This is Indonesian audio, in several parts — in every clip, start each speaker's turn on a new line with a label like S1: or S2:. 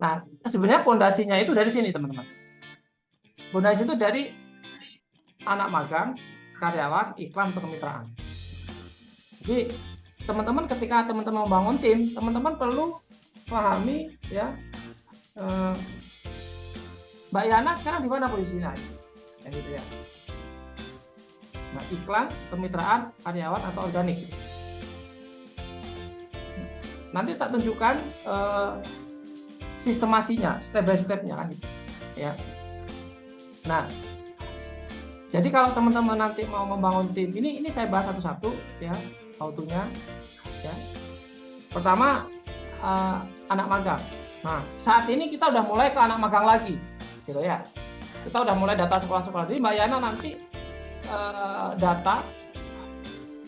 S1: Nah, sebenarnya pondasinya itu dari sini, teman-teman. Pondasi itu dari anak magang, karyawan, iklan, atau kemitraan. Jadi, teman-teman ketika teman-teman membangun tim, teman-teman perlu pahami ya, Mbak Yana sekarang di mana posisinya, yang gitu ya. Nah, iklan, kemitraan, karyawan, atau organik. Nanti tak tunjukkan sistemasinya, step by stepnya kan gitu. Ya. Nah, jadi kalau teman-teman nanti mau membangun tim, ini saya bahas satu-satu ya, how-to-nya ya. Pertama, anak magang. Nah, saat ini kita udah mulai ke anak magang lagi, gitu ya. Kita udah mulai data sekolah-sekolah. Jadi Mbak Yana nanti data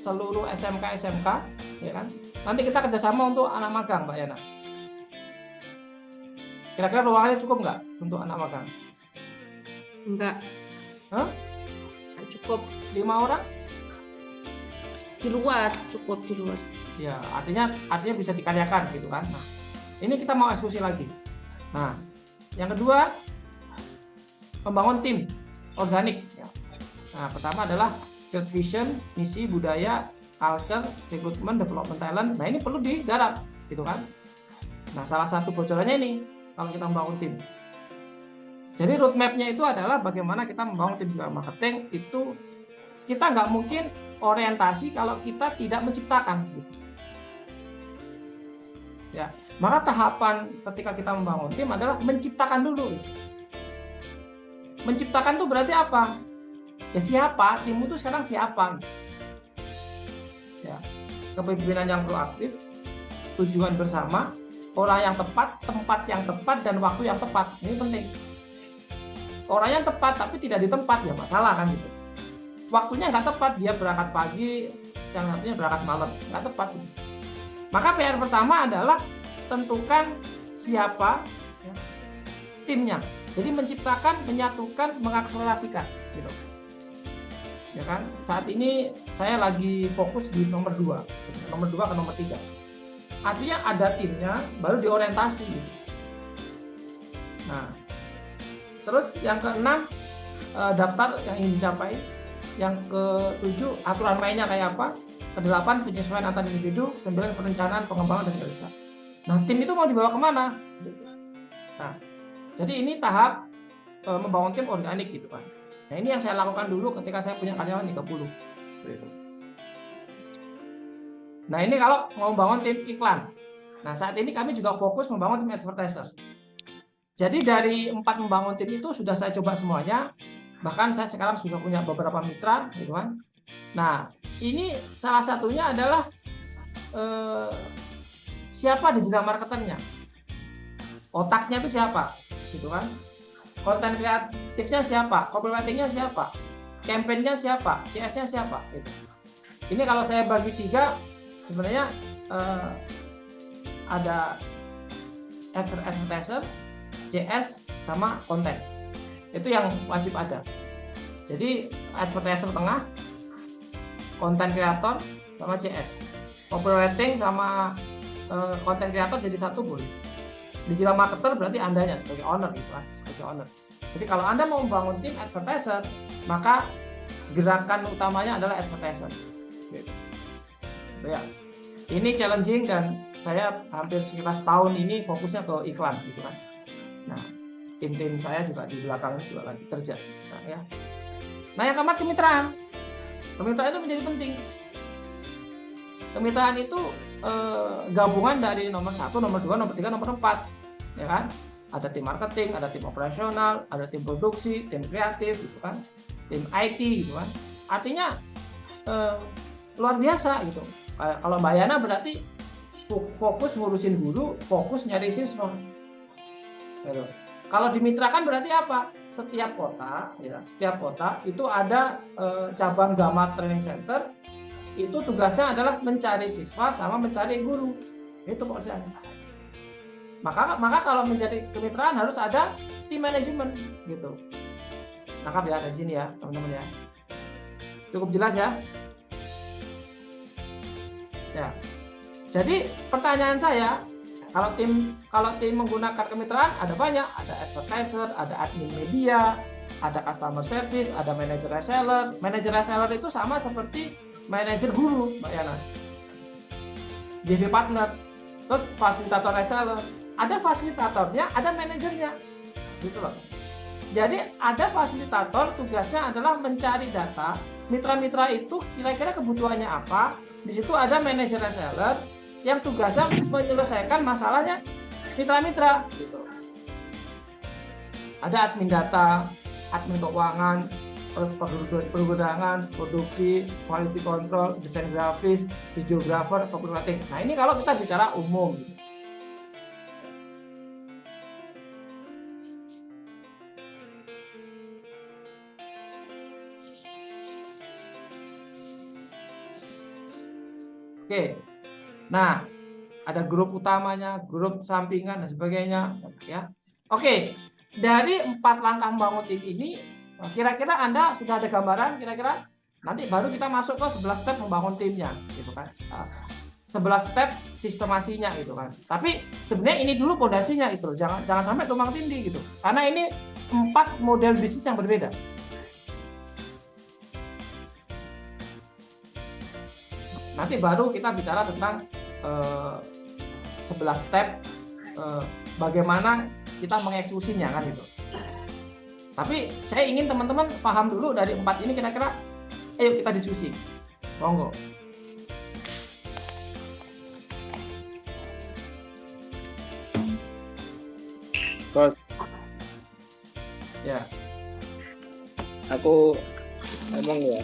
S1: seluruh SMK, ya kan? Nanti kita kerjasama untuk anak magang, Mbak Yana. Kira-kira ruangannya cukup nggak untuk anak magang?
S2: Enggak.
S1: Hah?
S2: Cukup
S1: 5 orang?
S2: Di luar, cukup di luar.
S1: Ya, artinya bisa dikaryakan gitu kan. Nah, ini kita mau eksekusi lagi. Nah, yang kedua, membangun tim organik. Ya. Nah, pertama adalah field vision, misi, budaya, culture, recruitment, development talent. Nah, ini perlu digarap, gitu kan. Nah, salah satu bocorannya ini kalau kita membangun tim. Jadi roadmap-nya itu adalah bagaimana kita membangun tim digital marketing. Itu kita nggak mungkin orientasi kalau kita tidak menciptakan. Gitu. Ya, maka tahapan ketika kita membangun tim adalah menciptakan dulu. Menciptakan itu berarti apa? Ya siapa? Timmu itu sekarang siapa? Ya, kepemimpinan yang proaktif, tujuan bersama, orang yang tepat, tempat yang tepat, dan waktu yang tepat. Ini penting. Orang yang tepat tapi tidak di tempat ya masalah kan gitu. Waktunya nggak tepat, dia berangkat pagi, yang satunya berangkat malam, nggak tepat. Maka PR pertama adalah tentukan siapa ya, timnya. Jadi menciptakan, menyatukan, mengakselerasikan, gitu. Ya kan? Saat ini saya lagi fokus di nomor 2 ke nomor 3. Artinya ada timnya, baru diorientasi. Gitu. Nah, terus yang ke-6 daftar yang ingin dicapai. Yang ke-7 aturan mainnya kayak apa. Ke-8 penyesuaian antar individu. 9 perencanaan, pengembangan, dan realisasi. Nah, tim itu mau dibawa kemana? Nah, jadi ini tahap membangun tim organik gitu kan. Nah, ini yang saya lakukan dulu ketika saya punya karyawan 30. Gitu. Nah, ini kalau mau membangun tim iklan. Nah, saat ini kami juga fokus membangun tim advertiser. Jadi dari 4 membangun tim itu sudah saya coba semuanya. Bahkan saya sekarang sudah punya beberapa mitra, gitu kan. Nah, ini salah satunya adalah siapa digital marketernya, otaknya itu siapa, gitu kan. Konten kreatifnya siapa, copywritingnya siapa, campaign-nya siapa, CS-nya siapa. Gitu. Ini kalau saya bagi 3, sebenarnya ada advertiser, CS, sama konten. Itu yang wajib ada. Jadi advertiser tengah, konten kreator, sama CS. Copywriting sama konten kreator jadi satu boleh. Digital marketer berarti Andanya sebagai owner gitu kan, sebagai owner. Jadi kalau Anda mau membangun tim advertiser, maka gerakan utamanya adalah advertiser. Gitu. Ya. Ini challenging dan saya hampir sekitar setahun ini fokusnya ke iklan gitu kan. Nah, tim-tim saya juga di belakang juga lagi kerja. Nah, ya. Nah, yang keempat kemitraan. Kemitraan itu menjadi penting. Kemitraan itu gabungan dari nomor 1, nomor 2, nomor 3, nomor 4. Ya kan? Ada tim marketing, ada tim operasional, ada tim produksi, tim kreatif gitu kan. Tim IT gitu kan. Artinya luar biasa gitu. Kalau Mbak Yana berarti fokus ngurusin guru, fokus nyari siswa. Gitu. Kalau dimitrakan berarti apa? Setiap kota itu ada cabang Gama Training Center. Itu tugasnya adalah mencari siswa sama mencari guru. Itu pekerjaannya. Maka kalau mencari kemitraan harus ada tim manajemen gitu. Nangkap ya dari sini ya, teman-teman ya. Cukup jelas ya? Ya. Jadi pertanyaan saya, Kalau tim menggunakan kemitraan ada banyak, ada advertiser, ada admin media, ada customer service, ada manajer reseller. Manajer reseller itu sama seperti manajer guru, Mbak Yana. JV partner, terus fasilitator reseller. Ada fasilitatornya, ada manajernya, gitu loh. Jadi ada fasilitator, tugasnya adalah mencari data mitra-mitra itu kira-kira kebutuhannya apa. Di situ ada manajer reseller yang tugasnya menyelesaikan masalahnya mitra-mitra. Gitu. Ada admin data, admin keuangan, pergudangan, produksi, quality control, desain grafis, videographer, copywriting. Nah ini kalau kita bicara umum. Oke, nah ada grup utamanya, grup sampingan dan sebagainya, ya. Oke, dari 4 langkah membangun tim ini, kira-kira Anda sudah ada gambaran, kira-kira nanti baru kita masuk ke 11 step membangun timnya, gitu kan. 11 step sistemasinya, gitu kan. Tapi sebenarnya ini dulu pondasinya itu, jangan sampai tumpang tindih gitu, karena ini 4 model bisnis yang berbeda. Nanti baru kita bicara tentang 11 step bagaimana kita mengeksekusinya kan gitu. Tapi saya ingin teman-teman paham dulu dari 4 ini kira-kira, ayo kita diskusi. Monggo.
S3: Bos,
S1: Ya.
S3: aku ngomong ya.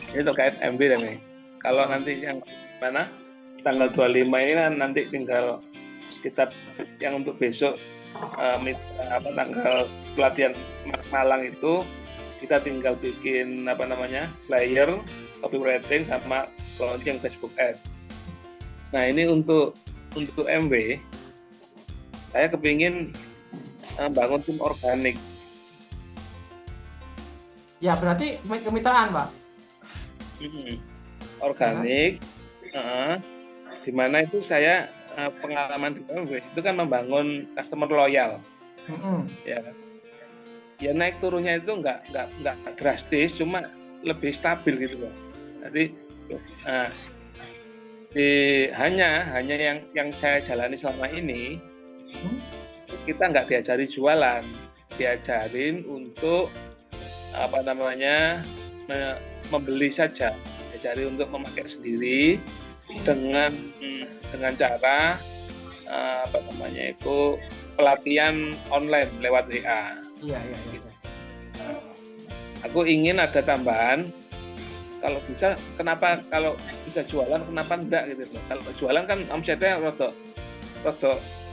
S3: Ini terkait MB nih. Kalau nanti yang mana tanggal 25 ini kan nanti tinggal kita yang untuk besok tanggal pelatihan Malang itu kita tinggal bikin flyer, copywriting sama launching Facebook Ads. Nah ini untuk MB saya kepingin bangun tim organik.
S1: Ya berarti kemitraan, Pak.
S3: Organik, di mana itu saya pengalaman di MB itu kan membangun customer loyal. Ya naik turunnya itu nggak drastis, cuma lebih stabil gitu loh. Jadi hanya yang saya jalani selama ini, kita nggak diajari jualan, diajarin untuk membeli saja, diajari untuk memakai sendiri dengan cara pelatihan online lewat WA.
S1: Iya.
S3: Aku ingin ada tambahan. Kalau bisa, kenapa kalau bisa jualan, kenapa enggak gitu loh. Kalau jualan kan omsetnya rada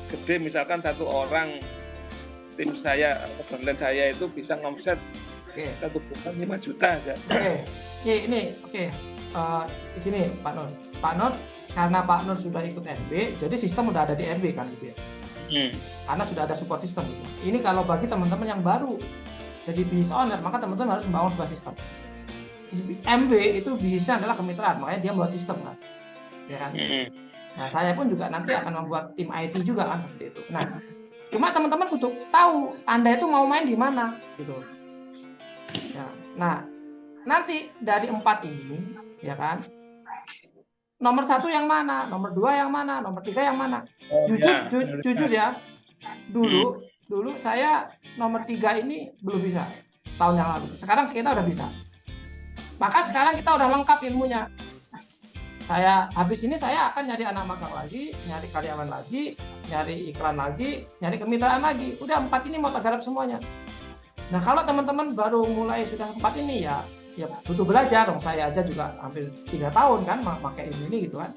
S3: gede, misalkan satu orang tim saya atau konten saya itu bisa ngomset 1 bulan 5 juta aja.
S1: Gini Pak Nur, karena Pak Nur sudah ikut MB, jadi sistem udah ada di MB kan gitu ya. Karena sudah ada support system gitu. Ini kalau bagi teman-teman yang baru jadi business owner, maka teman-teman harus membangun sebuah sistem. MB itu bisnisnya adalah kemitraan, makanya dia membuat sistem kan, ya kan. Nah saya pun juga nanti akan membuat tim IT juga kan seperti itu. Nah cuma teman-teman kudu tahu Anda itu mau main di mana gitu. Ya, nah nanti dari 4 ini, ya kan, nomor 1 yang mana, nomor 2 yang mana, nomor 3 yang mana? Jujur ya, dulu saya nomor 3 ini belum bisa setahun yang lalu. Sekarang kita udah bisa. Maka sekarang kita udah lengkap ilmunya. Habis ini saya akan nyari anak magang lagi, nyari karyawan lagi, nyari iklan lagi, nyari kemitraan lagi. Udah 4 ini mau tergarap semuanya. Nah kalau teman-teman baru mulai sudah 4 ini ya butuh belajar dong. Saya aja juga hampir 3 tahun kan pakai ilmu ini gitu kan.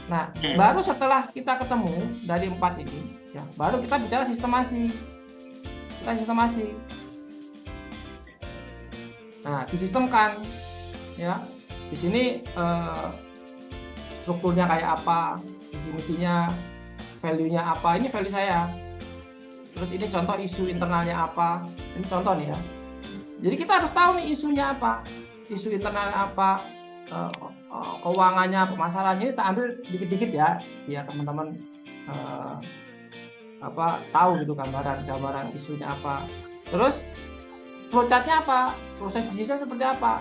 S1: Nah baru setelah kita ketemu dari 4 ini, ya baru kita bicara sistemasi. Nah disistemkan, ya di sini strukturnya kayak apa, visi misinya, value-nya apa. Ini value saya. Terus ini contoh isu internalnya apa. Ini contoh nih ya. Jadi kita harus tahu nih isunya apa, isu internalnya apa, keuangannya, pemasarannya ini tak ambil dikit-dikit ya, biar teman-teman tahu gitu gambaran isunya apa. Terus flowchart-nya apa, proses bisnisnya seperti apa.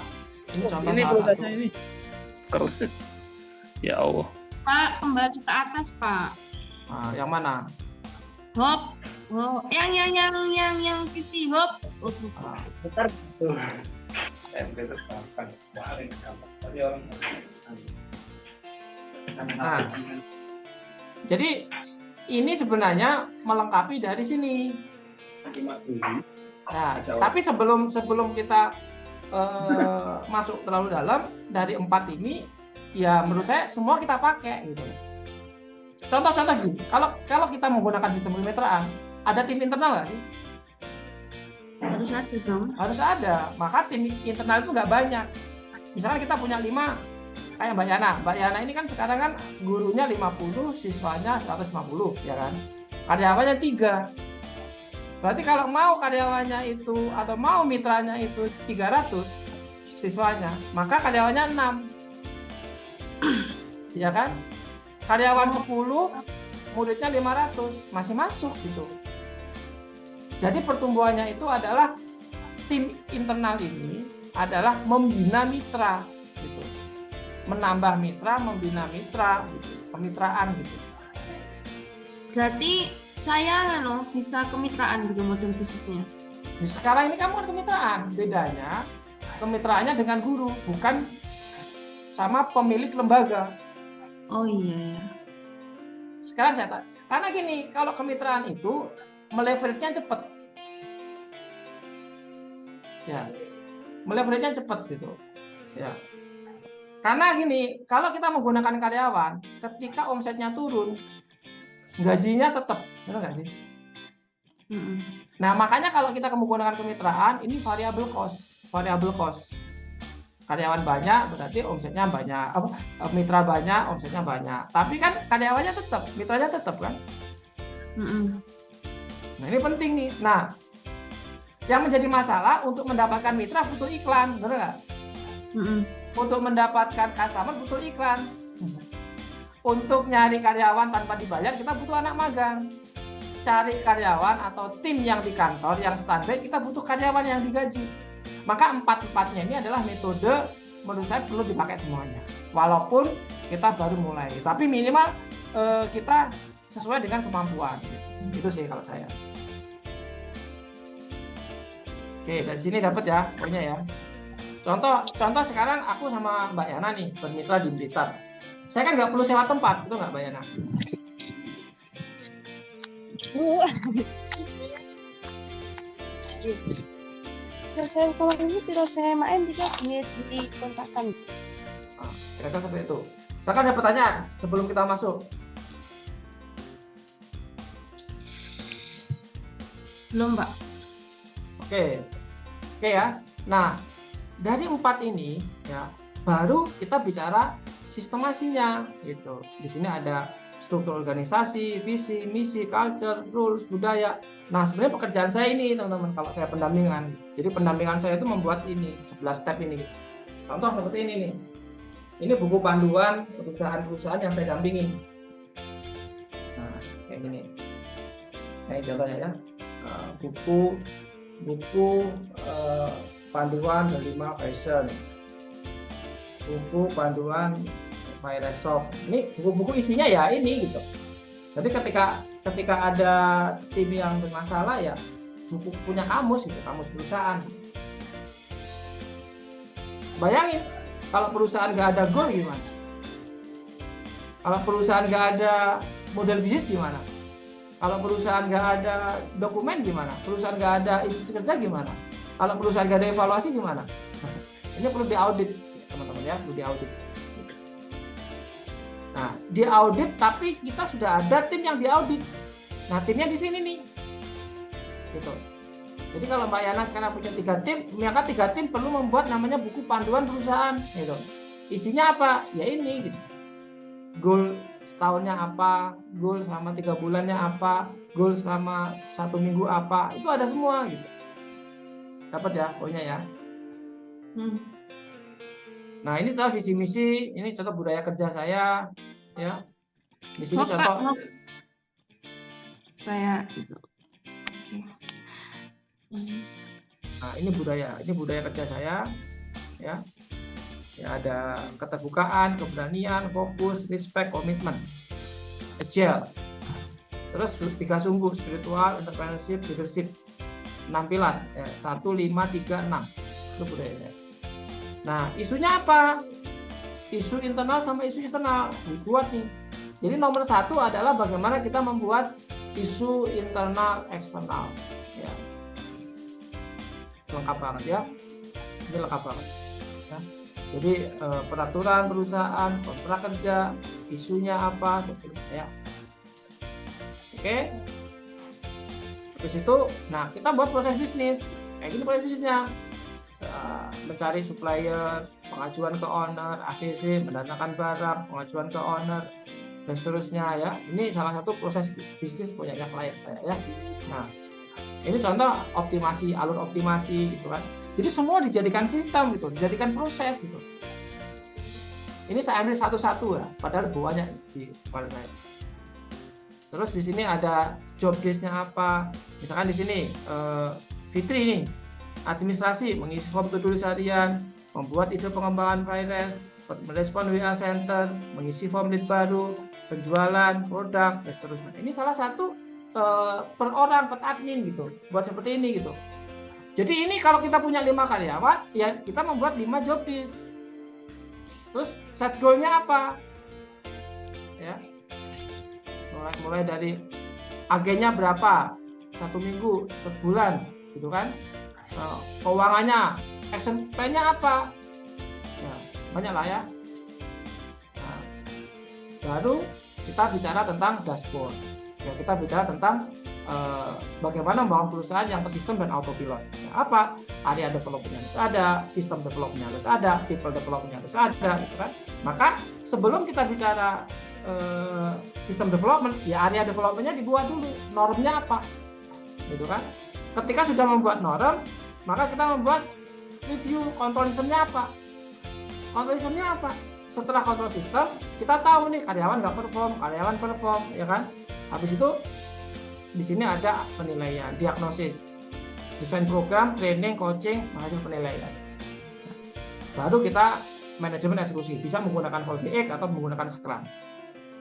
S1: Ini contoh
S3: Ini
S1: salah satu.
S3: ini. Ya Allah.
S2: Pak, kembali ke atas, Pak.
S1: Nah, yang mana?
S2: Hop. Oh, yang visi hop.
S3: Bentar.
S1: Nah, jadi ini sebenarnya melengkapi dari sini. Nah, tapi sebelum kita masuk terlalu dalam, dari 4 ini ya menurut saya semua kita pakai gitu. Contoh gini, kalau kita menggunakan sistem kemitraan, ada tim internal nggak sih?
S2: Harus ada dong.
S1: Harus ada. Maka tim internal itu nggak banyak. Misalkan kita punya 5, kayak Mbak Yana. Mbak Yana ini kan sekarang kan gurunya 50, siswanya 150, ya kan? Karyawannya 3. Berarti kalau mau karyawannya itu atau mau mitranya itu 300 siswanya, maka karyawannya 6. Ya kan? Karyawan 10, muridnya 500, masih masuk gitu. Jadi pertumbuhannya itu adalah tim internal ini adalah membina mitra gitu. Menambah mitra, membina mitra gitu, kemitraan gitu.
S2: Berarti saya bisa kemitraan gitu model bisnisnya.
S1: Nah, sekarang ini kamu kan kemitraan, bedanya kemitraannya dengan guru, bukan sama pemilik lembaga.
S2: Oh iya.
S1: Sekarang saya tanya, karena gini, kalau kemitraan itu meleverage-nya cepat. Ya. Meleverage-nya cepat gitu. Ya. Karena gini, kalau kita menggunakan karyawan, ketika omsetnya turun, gajinya tetap, benar nggak sih? Nah, makanya kalau kita menggunakan kemitraan, ini variable cost. Karyawan banyak berarti omsetnya banyak, mitra banyak omsetnya banyak. Tapi kan karyawannya tetap, mitranya tetap kan. Nah, ini penting nih. Nah, yang menjadi masalah untuk mendapatkan mitra butuh iklan, benar nggak? Untuk mendapatkan customer butuh iklan. Untuk nyari karyawan tanpa dibayar kita butuh anak magang. Cari karyawan atau tim yang di kantor yang standby kita butuh karyawan yang digaji. Maka 4-4-nya ini adalah metode menurut saya perlu dipakai semuanya. Walaupun kita baru mulai, tapi minimal kita sesuai dengan kemampuan. Itu sih kalau saya. Oke, dari sini dapat ya poinnya ya. Contoh sekarang aku sama Mbak Yana nih bermitra di Blitar. Saya kan nggak perlu sewa tempat, itu nggak Mbak Yana?
S4: Saya kalau ini tidak saya main juga di kontakkan.
S1: Nah, kira-kira seperti itu. Sekarang ada pertanyaan sebelum kita masuk.
S2: Belum, Pak.
S1: Oke ya. Nah, dari 4 ini ya baru kita bicara sistemasinya gitu. Di sini ada struktur organisasi, visi, misi, culture, rules, budaya. Nah, sebenarnya pekerjaan saya ini, teman-teman, kalau saya pendampingan. Jadi pendampingan saya itu membuat ini 11 step ini. Contoh seperti ini nih. Ini buku panduan perusahaan-perusahaan yang saya dampingi. Nah, kayak gini. Kayak contohnya ya. Buku panduan 5 fashion. Buku panduan Microsoft. Ini buku-buku isinya ya ini gitu. Jadi ketika ada tim yang bermasalah ya buku punya kamus gitu, kamus perusahaan. Bayangin kalau perusahaan nggak ada goal gimana? Kalau perusahaan nggak ada model bisnis gimana? Kalau perusahaan nggak ada dokumen gimana? Perusahaan nggak ada isi kerja gimana? Kalau perusahaan nggak ada evaluasi gimana? Ini perlu diaudit, teman-teman ya, perlu diaudit. Nah, diaudit tapi kita sudah ada tim yang diaudit. Nah, timnya di sini nih. Gitu. Jadi kalau Mbak Yana sekarang punya 3 tim, maka 3 tim perlu membuat namanya buku panduan perusahaan, gitu. Isinya apa? Ya ini gitu. Goal setahunnya apa, goal selama 3 bulannya apa, goal selama 1 minggu apa, itu ada semua gitu. Dapat ya poinnya ya. Nah, ini contoh visi misi, ini contoh budaya kerja saya, ya. Di sini
S2: Oh, Pak,
S1: contoh.
S2: saya oke.
S1: Nah, ini budaya kerja saya, ya. Ya, ada keterbukaan, keberanian, fokus, respect, komitmen, agile. Terus 3 sumbu, spiritual, entrepreneurship, leadership. Penampilan 1, 5, 3, 6. Itu budayanya. Nah, isunya apa? Isu internal sama isu eksternal dibuat nih. Jadi nomor 1 adalah bagaimana kita membuat isu internal eksternal. Ya. Lengkap banget ya. Ini lengkap banget. Ya. Jadi peraturan perusahaan, kontrak kerja, isunya apa, ya. Oke. Terus itu, nah kita buat proses bisnis. Kayak gini proses bisnisnya. Mencari supplier, pengajuan ke owner, ACC, mendatangkan barang, pengajuan ke owner, dan seterusnya ya. Ini salah satu proses bisnis punyanya klien saya ya. Nah, ini contoh optimasi, alur optimasi gitu kan. Jadi semua dijadikan sistem gitu, dijadikan proses gitu. Ini saya ambil satu-satu ya, padahal banyak di kepala saya. Terus di sini ada job desk-nya apa? Misalkan di sini Fitri nih, administrasi, mengisi form tulis harian, membuat ide pengembangan finance, merespon WA center, mengisi form lead baru, penjualan produk, dan seterusnya. Ini salah satu per orang, per admin gitu, buat seperti ini gitu. Jadi ini kalau kita punya 5 karyawan, ya kita membuat 5 job desk. Terus set goal-nya apa? Ya, mulai dari agennya berapa, 1 minggu, sebulan, gitu kan? Keuangannya, action plan-nya apa? Ya, banyak lah ya. Nah, baru kita bicara tentang dashboard. Ya, kita bicara tentang bagaimana membangun perusahaan yang bersistem dan autopilot. Ya, apa? Area development harus ada, sistem development harus ada, people development harus ada, gitu kan? Maka sebelum kita bicara sistem development, ya area development-nya dibuat dulu. Normnya apa? Gitu kan? Ketika sudah membuat norm, maka kita membuat review kontrol sistemnya apa. Kontrol sistemnya apa? Setelah kontrol sistem, kita tahu nih karyawan nggak perform, karyawan perform, ya kan? Habis itu di sini ada penilaian, diagnosis, desain program, training, coaching, menghasilkan penilaian. Baru kita manajemen eksekusi, bisa menggunakan VBX atau menggunakan Scrum.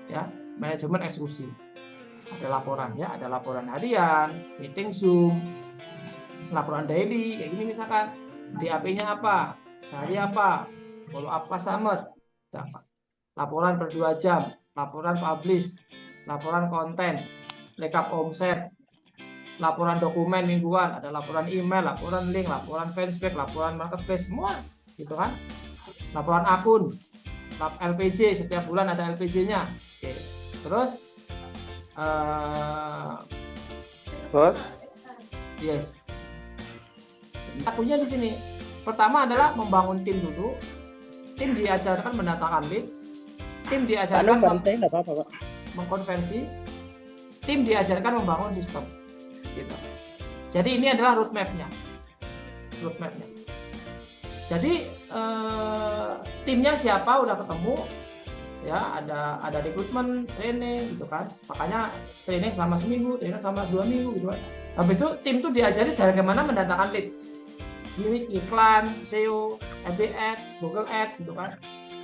S1: Ya, manajemen eksekusi. Ada laporan ya, ada laporan harian, meeting Zoom, laporan daily, kayak gini misalkan. DAP-nya apa? Sehari apa? Follow up customer. Laporan per 2 jam, laporan publish, laporan konten, rekap omset, laporan dokumen mingguan, ada laporan email, laporan link, laporan fanspage, laporan marketplace, semua gitu kan. Laporan akun, LPJ, setiap bulan ada LPJ-nya. Oke. Terus
S3: Bos,
S1: yes. Kita punya di sini. Pertama adalah membangun tim dulu. Tim diajarkan mendatangkan leads. Tim diajarkan mengkonversi. Tim diajarkan membangun sistem. Gitu. Jadi ini adalah roadmap-nya. Jadi timnya siapa udah ketemu, ya ada rekrutmen, training gitu kan. Makanya training selama seminggu, training selama 2 minggu gitu kan. Habis itu tim tuh diajari cara bagaimana mendatangkan leads. Ini iklan, SEO, FB Ads, Google Ads gitu kan.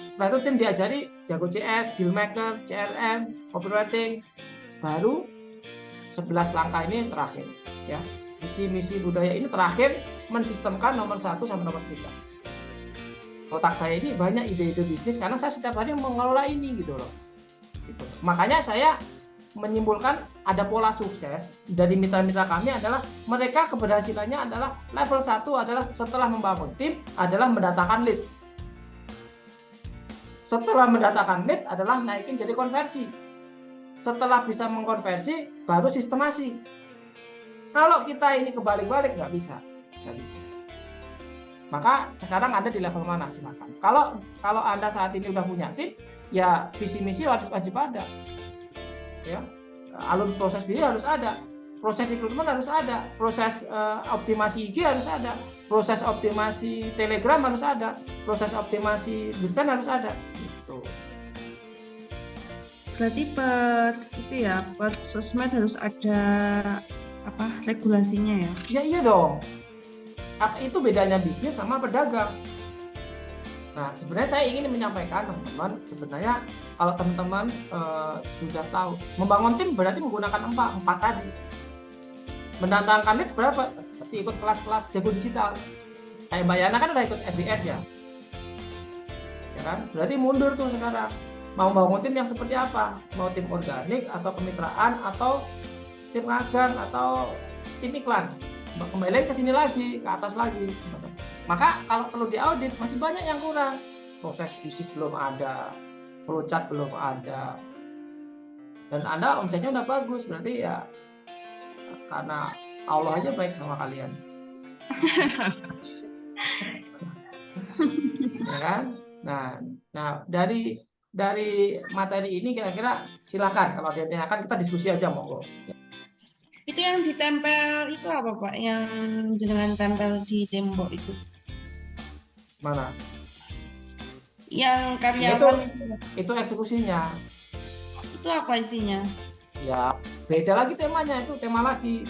S1: Setelah itu tim diajari jago CS, deal maker, CRM, copywriting. Baru 11 langkah ini terakhir ya. Visi misi budaya ini terakhir mensistemkan nomor 1 sampai nomor 3. Otak saya ini banyak ide-ide bisnis karena saya setiap hari mengelola ini gitu loh. Gitu. Makanya saya menyimpulkan ada pola sukses dari mitra-mitra kami adalah mereka keberhasilannya adalah level 1 adalah setelah membangun tim adalah mendatangkan leads. Setelah mendatangkan lead adalah naikin jadi konversi. Setelah bisa mengkonversi baru sistemasi. Kalau kita ini kebalik-balik nggak bisa. Maka sekarang Anda di level mana silakan. Kalau Anda saat ini udah punya tim, ya visi misi harus wajib ada. Ya. Alur proses bisnis harus ada. proses rekrutmen harus ada, proses optimasi IG harus ada, proses optimasi Telegram harus ada, proses optimasi desain harus ada. Gitu.
S2: Berarti per sosmed harus ada apa regulasinya ya?
S1: Ya iya dong. Itu bedanya bisnis sama pedagang. Nah, sebenarnya saya ingin menyampaikan teman-teman, sebenarnya kalau teman-teman sudah tahu, membangun tim berarti menggunakan empat tadi. Mendatangkan lead berapa? Berarti ikut kelas-kelas jago digital. Kayak Mbak Yana kan udah ikut FBS ya. Ya kan? Berarti mundur tuh sekarang. Mau bangun tim yang seperti apa? Mau tim organik atau kemitraan atau tim magang atau tim iklan? Kembali lagi ke sini lagi, ke atas lagi. Maka kalau perlu diaudit masih banyak yang kurang. Proses bisnis belum ada, flowchart belum ada. Dan Anda omsetnya udah bagus, berarti ya karena Allah aja baik sama kalian. Ya kan? Nah dari materi ini kira-kira silakan kalau ada yang akan kita diskusi aja monggo.
S2: Itu yang ditempel itu apa Pak? Yang jenengan tempel di tembok itu?
S1: Mana?
S2: Yang karyawan
S1: Itu eksekusinya.
S2: itu apa isinya?
S1: Ya beda lagi temanya, itu tema lagi.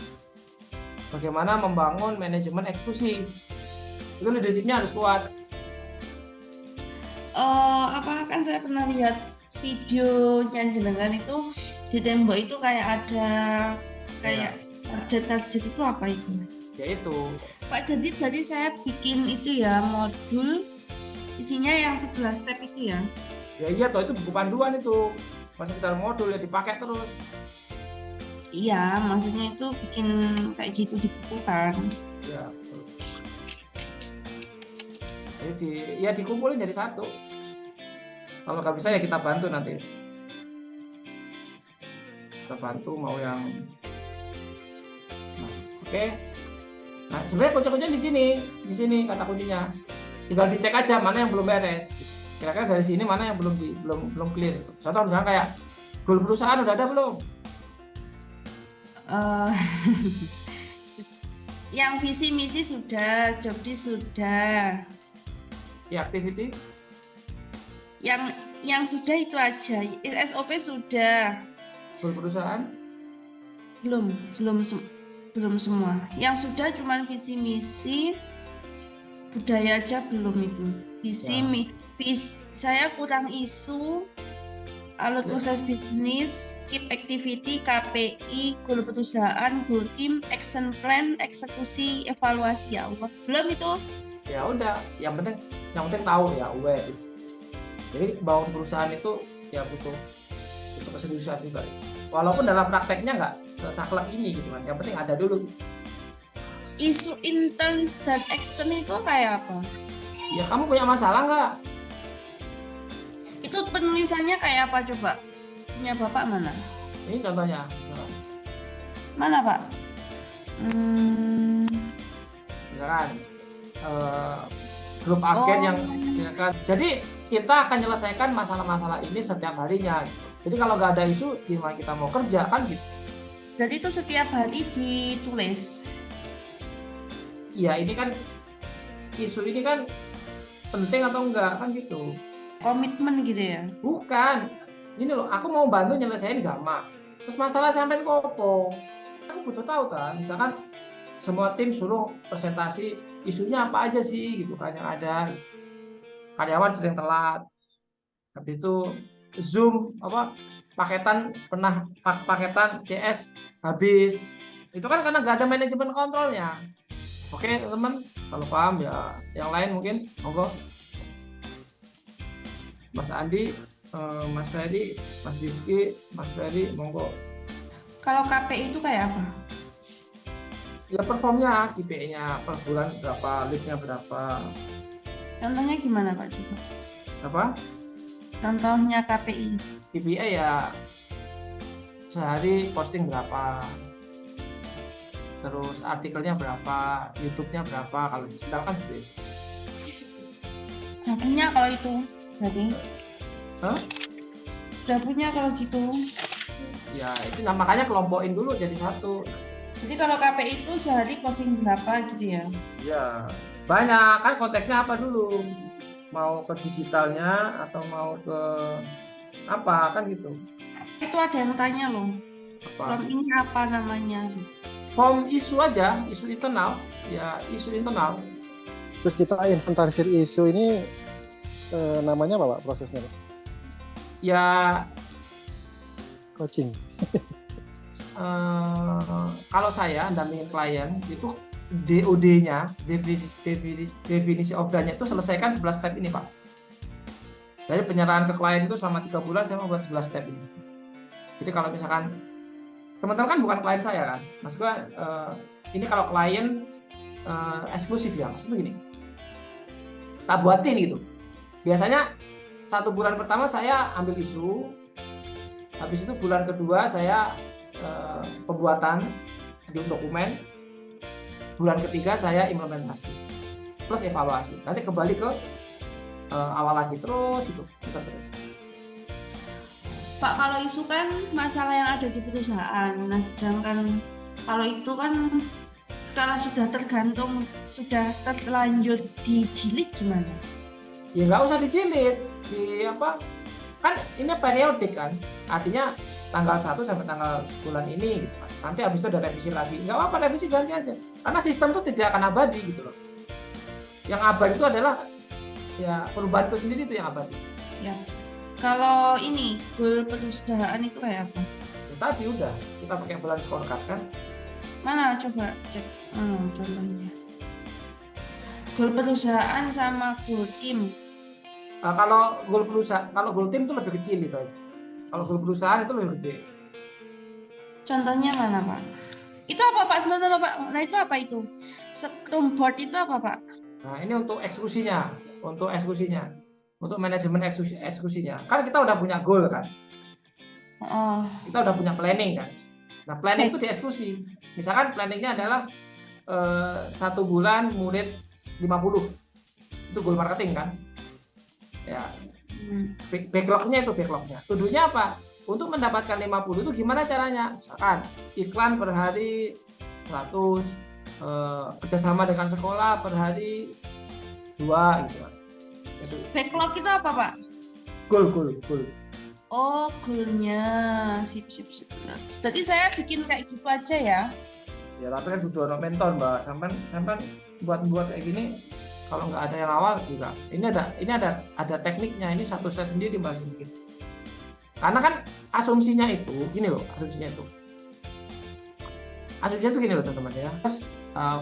S1: Bagaimana membangun manajemen eksekusi. Itu leadership-nya harus kuat.
S2: Apa kan saya pernah lihat videonya jenengan itu di tembok itu kayak ada kayak target itu apa itu?
S1: Ya itu.
S2: Pak, jadi saya bikin itu ya modul isinya yang 11 step itu ya.
S1: Ya iya toh, itu buku panduan itu. Masih sekitar modul ya dipakai terus.
S2: Iya, maksudnya itu bikin kayak gitu di buku kan.
S1: Ya. Betul. Jadi dikumpulin jadi satu. Kalau nggak bisa ya kita bantu nanti. Kita bantu mau yang. Nah, oke. Nah, sebenarnya kunci-kuncinya di sini kata kuncinya. Tinggal dicek aja mana yang belum beres. Kira-kira dari sini mana yang belum clear. Contoh misalnya kayak goal perusahaan udah ada belum?
S2: Yang visi misi sudah, job desk sudah.
S1: Activity?
S2: Yang sudah itu aja. SOP sudah.
S1: Goal perusahaan?
S2: Belum semua. Yang sudah cuman visi misi, budaya aja belum itu. Saya kurang isu, alur proses bisnis, keep activity, KPI, goal perusahaan, goal tim, action plan, eksekusi, evaluasi. Ya Allah, belum itu.
S1: Ya udah, yang penting tahu ya, aware. Jadi bangun perusahaan itu ya butuh keseriusan juga. Walaupun dalam prakteknya nggak sesaklek ini gitu kan, yang penting ada dulu.
S2: Isu intern dan extern itu kayak apa?
S1: Ya kamu punya masalah nggak?
S2: Itu penulisannya kayak apa coba? Punya Bapak mana?
S1: Ini contohnya.
S2: Mana Pak?
S1: Misalkan grup agen yang ya kan. Jadi kita akan menyelesaikan masalah-masalah ini setiap harinya. Jadi kalau nggak ada isu, gimana kita mau kerja kan gitu?
S2: Jadi itu setiap hari ditulis.
S1: Iya, ini kan isu ini kan penting atau enggak kan gitu.
S2: Komitmen gitu ya?
S1: Bukan. Ini loh, aku mau bantu nyelesain Gama. Terus masalah sampai kopo. Aku butuh tahu kan, misalkan semua tim suruh presentasi isunya apa aja sih gitu kan yang ada. Karyawan sering telat. Habis itu Zoom paketan CS habis. Itu kan karena nggak ada manajemen kontrolnya. Oke teman, kalau paham ya yang lain mungkin monggo. Mas Andi, Mas Ferry, Mas Rizky, Mas Ferry, monggo.
S2: Kalau KPI itu kayak apa?
S1: Ya performnya, KPI-nya per bulan berapa, lead-nya berapa.
S2: Contohnya gimana Pak coba?
S1: Apa?
S2: Contohnya KPI.
S1: KPI ya sehari posting berapa, terus artikelnya berapa, YouTube-nya berapa, kalau digital kan gitu.
S2: Sudah punya kalau itu, berarti?
S1: Hah?
S2: Sudah punya kalau gitu?
S1: Ya itu makanya kelompokin dulu jadi satu.
S2: Jadi kalau KPI itu sehari posting berapa gitu ya?
S1: Ya, banyak kan konteksnya apa dulu? Mau ke digitalnya atau mau ke apa kan gitu?
S2: Itu ada yang tanya loh,
S1: Apa?
S2: form ini apa namanya?
S1: Form isu aja, isu internal, ya isu internal.
S5: Terus kita inventarisir isu ini namanya apa Pak prosesnya Pak?
S1: Ya
S5: Coaching.
S1: kalau saya dampingin klien itu DOD-nya, definisi ordernya itu selesaikan 11 step ini Pak. Dari penyerahan ke klien itu selama 3 bulan saya membuat 11 step ini. Jadi kalau misalkan teman-teman kan bukan klien saya kan, maksud gua ini kalau klien eksklusif ya, maksudnya begini, tak buatin gitu. Biasanya 1 bulan pertama saya ambil isu, habis itu bulan kedua saya pembuatan dokumen, bulan ketiga saya implementasi plus evaluasi, nanti kembali ke awal lagi terus itu terus.
S2: Pak, kalau isu kan masalah yang ada di perusahaan. Nah, sedangkan kalau itu kan kalau sudah tergantung, sudah terlanjur dijilid gimana?
S1: Ya nggak usah dijilid, di apa kan ini periodik kan, artinya tanggal 1 sampai tanggal bulan ini gitu. Nanti habis itu ada revisi lagi, nggak apa-apa, revisi ganti aja karena sistem itu tidak akan abadi gitu loh. Yang abadi itu adalah ya perubahan itu sendiri, itu yang abadi.
S2: Siap. Kalau ini goal perusahaan itu kayak apa?
S1: Ya, tadi udah kita pakai bulan scorecard kan.
S2: Mana coba cek contohnya. Goal perusahaan sama goal tim.
S1: Kalau goal perusahaan, kalau goal tim itu lebih kecil itu aja. Kalau goal perusahaan itu lebih gede.
S2: Contohnya mana Pak? Itu apa Pak? Sebentar Pak. Nah itu apa itu? Scrum board itu apa Pak?
S1: Nah ini untuk eksekusinya, untuk manajemen eksekusinya. Kan kita udah punya goal kan,
S2: Oh,
S1: kita udah punya planning kan. Nah planning itu dieksekusi. Misalkan planningnya adalah 1 bulan murid 50, itu goal marketing kan. Ya backlognya. Tuduhnya apa? Untuk mendapatkan 50 itu gimana caranya? Misalkan iklan per hari 100, kerjasama dengan sekolah per hari 2 gitu kan.
S2: backlog itu apa Pak?
S1: Goal.
S2: Oh, goalnya. Sip. Berarti saya bikin kayak gitu aja ya.
S1: Ya tapi kan butuh orang mentor Mbak. Sampai buat kayak gini kalau nggak ada yang awal juga. Ini ada tekniknya. Ini satu slide sendiri Mbak sedikit. Karena kan asumsinya itu gini loh, asumsinya itu gini loh teman-teman ya.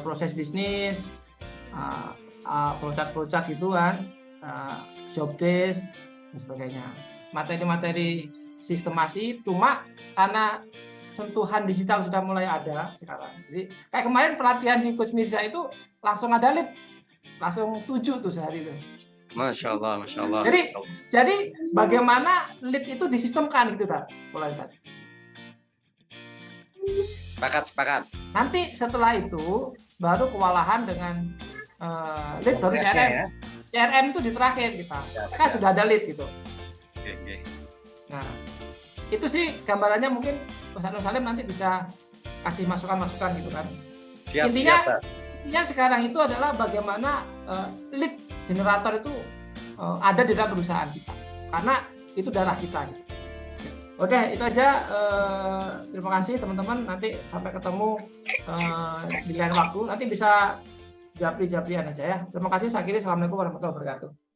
S1: Proses bisnis, flowchart gitu kan, job desk dan sebagainya. Materi-materi sistemasi, cuma karena sentuhan digital sudah mulai ada sekarang. Jadi kayak kemarin pelatihan di Coach Mirza itu langsung ada lead, langsung 7 tuh sehari itu.
S6: Masya Allah.
S1: Jadi bagaimana lead itu disistemkan gitu tak? Mulai tak.
S6: Sepakat.
S1: Nanti setelah itu baru kewalahan dengan lead, baru
S6: Prosesnya
S1: CRM.
S6: ya.
S1: CRM itu di terakhir kita. Kan sudah ada lead gitu.
S6: Oke.
S1: Nah, itu sih gambarannya, mungkin Ustaz Salim nanti bisa kasih masukan-masukan gitu kan.
S6: Siap,
S1: Intinya
S6: Pak.
S1: sekarang itu adalah bagaimana lead generator itu ada di dalam perusahaan kita. Karena itu darah kita. Gitu. Oke, itu aja. Terima kasih teman-teman. Nanti sampai ketemu di lain waktu. Nanti bisa japri-japrian aja ya. Terima kasih. Saya kira. Assalamualaikum warahmatullahi wabarakatuh.